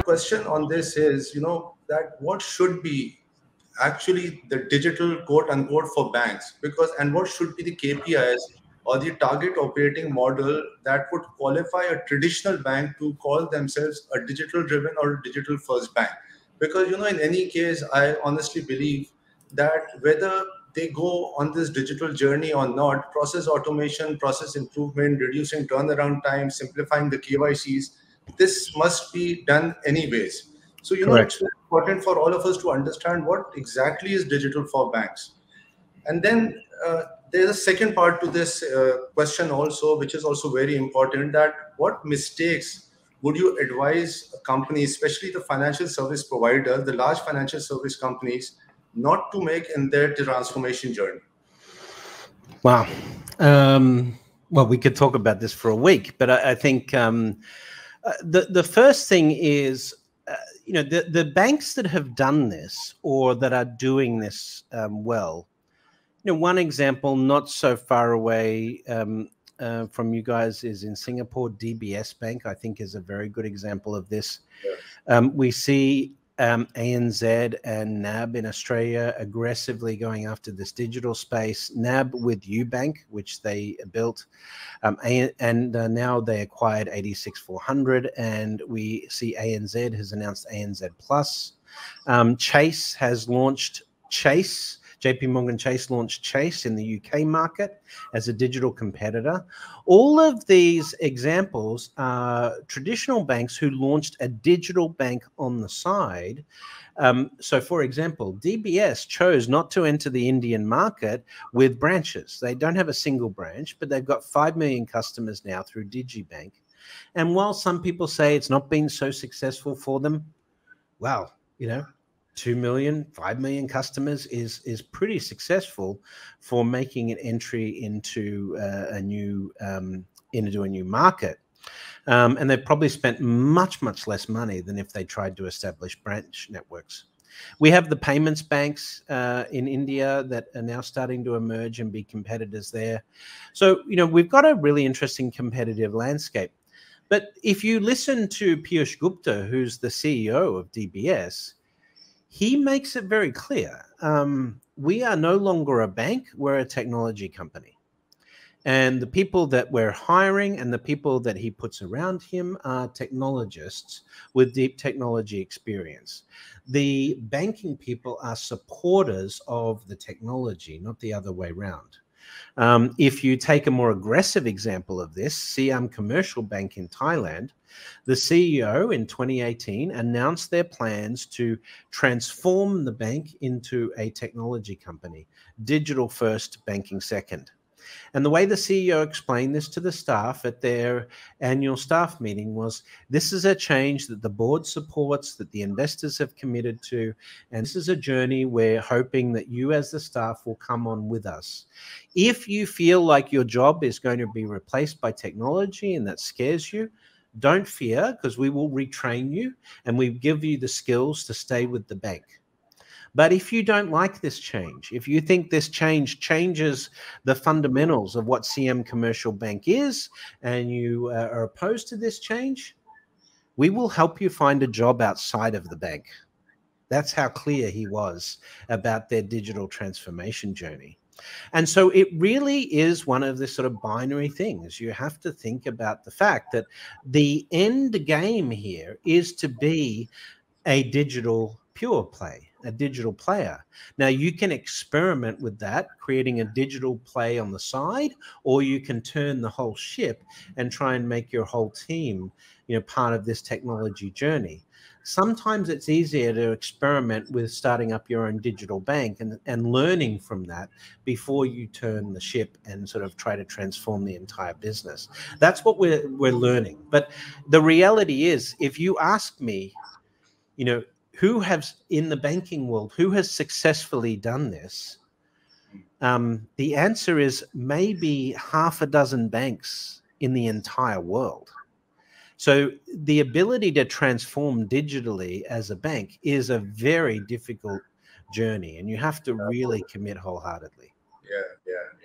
Question on this is, that what should be actually the digital quote unquote for banks, because and what should be the KPIs or the target operating model that would qualify a traditional bank to call themselves a digital driven or digital first bank. Because in any case, I honestly believe that whether they go on this digital journey or not, process automation, process improvement, reducing turnaround time, simplifying the KYCs, this must be done anyways. So, it's Correct. very important for all of us to understand what exactly is digital for banks. And then there's a second part to this question also, which is also very important, that what mistakes would you advise companies, especially the financial service providers, the large financial service companies, not to make in their transformation journey? Wow. Well, we could talk about this for a week, but I think the first thing is, the banks that have done this or that are doing this well. One example not so far away from you guys is in Singapore. DBS Bank, I think, is a very good example of this. Yes. We see ANZ and NAB in Australia aggressively going after this digital space. NAB with UBank, which they built, and now they acquired 86400, and we see ANZ has announced ANZ Plus. Chase has launched Chase. JP Morgan Chase launched Chase in the UK market as a digital competitor. All of these examples are traditional banks who launched a digital bank on the side. So, for example, DBS chose not to enter the Indian market with branches. They don't have a single branch, but they've got 5 million customers now through DigiBank. And while some people say it's not been so successful for them, wow, 2 million, 5 million customers is pretty successful for making an entry into a new market. And they've probably spent much, much less money than if they tried to establish branch networks. We have the payments banks in India that are now starting to emerge and be competitors there. So, we've got a really interesting competitive landscape. But if you listen to Piyush Gupta, who's the CEO of DBS, he makes it very clear. We are no longer a bank, we're a technology company. And the people that we're hiring and the people that he puts around him are technologists with deep technology experience. The banking people are supporters of the technology, not the other way around. If you take a more aggressive example of this, Siam Commercial Bank in Thailand, the CEO in 2018 announced their plans to transform the bank into a technology company, digital first, banking second. And the way the CEO explained this to the staff at their annual staff meeting was, this is a change that the board supports, that the investors have committed to, and this is a journey we're hoping that you as the staff will come on with us. If you feel like your job is going to be replaced by technology and that scares you, don't fear, because we will retrain you and we give you the skills to stay with the bank. But if you don't like this change, if you think this change changes the fundamentals of what Siam Commercial Bank is, and you are opposed to this change, we will help you find a job outside of the bank. That's how clear he was about their digital transformation journey. And so it really is one of the sort of binary things. You have to think about the fact that the end game here is to be a digital pure play, a digital player. Now, you can experiment with that, creating a digital play on the side, or you can turn the whole ship and try and make your whole team, part of this technology journey. Sometimes it's easier to experiment with starting up your own digital bank and learning from that before you turn the ship and sort of try to transform the entire business. That's what we're learning. But the reality is, if you ask me, who has in the banking world, who has successfully done this? The answer is maybe half a dozen banks in the entire world. So the ability to transform digitally as a bank is a very difficult journey, and you have to really commit wholeheartedly. Yeah.